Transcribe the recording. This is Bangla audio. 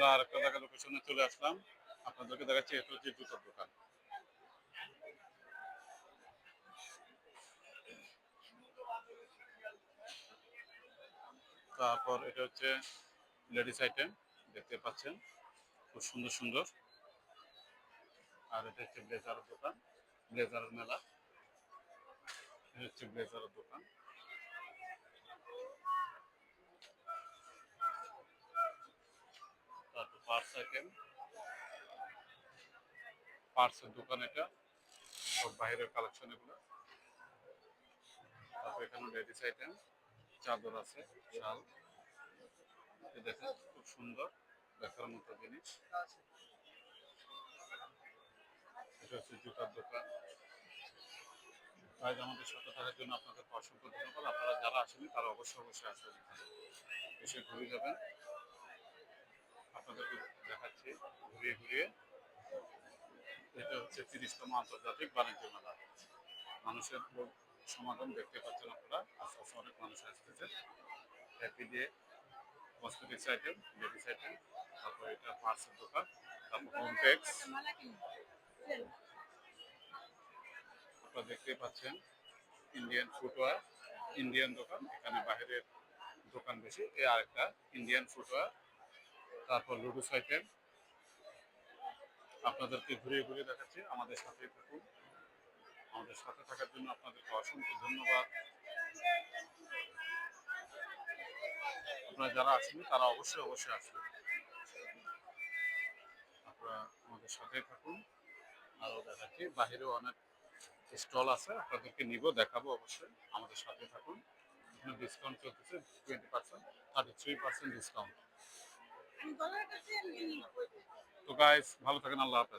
আমরা আরেকটা জায়গা লোকেশনে চলে আসলাম, আপনাদেরকে দেখাচ্ছি। এটা হচ্ছে জুতোর দোকান। তারপর এটা হচ্ছে লেডিস আইটেম, দেখতে পাচ্ছেন খুব সুন্দর সুন্দর। আর এটা হচ্ছে ব্লেজারের দোকান, ব্লেজারের মেলা। এটা হচ্ছে ব্লেজারের দোকান। তারপর পার্টস আইটেম, পার্টসের দোকান এটা, সব বাইরের কালেকশন এগুলো। তারপর এখানে লেডিস আইটেম, চাদর আছে, শাল। দেখেন খুব সুন্দর, দেখার মতো জিনিস। এটা হচ্ছে জুতার দোকান। তাই আমাদের সাথে থাকার জন্য আপনাদের অসংখ্য ধন্যবাদ। আপনারা যারা আসেনি তারা অবশ্যই আসবেন, এসে ঘুরে যাবেন। আপনাদেরকে দেখাচ্ছি ঘুরিয়ে ঘুরিয়ে। এটা হচ্ছে 30তম আন্তর্জাতিক বাণিজ্য মেলা। মানুষের সমাগম দেখতে পাচ্ছেন আপনারা, আস্তে আস্তে অনেক মানুষ আসতেছে। হ্যাপি দিয়ে কসমেটিক্স আইটেম, লেডিস আইটেম। তারপর এটা পার্সের দোকান, তারপর হোম টেক্স। আপনারা দেখতেই পাচ্ছেন ইন্ডিয়ান ফুটওয়্যার, ইন্ডিয়ান দোকান। এখানে বাইরের দোকান বেশি, এ আরেকটা ইন্ডিয়ান ফুটওয়্যার। তারপর লুডুস আইটেম। আপনাদেরকে ঘুরিয়ে ঘুরিয়ে দেখাচ্ছি, আমাদের সাথেই থাকুন। আমাদের সাথে থাকার জন্য আপনাদেরকে অসংখ্য ধন্যবাদ। আপনারা যারা আসেনি তারা অবশ্যই আসবেন। আপনারা আমাদের সাথেই থাকুন। আরও দেখাচ্ছি বাহিরেও অনেক স্টল আছে, আপনাদেরকে নিব, দেখাবো অবশ্যই। আমাদের সাথে থাকুন। এখানে ডিসকাউন্ট চলতেছে 20%, 33% ডিসকাউন্ট। তো গাইস, ভালো থাকেন, আল্লাহ হাফেজ।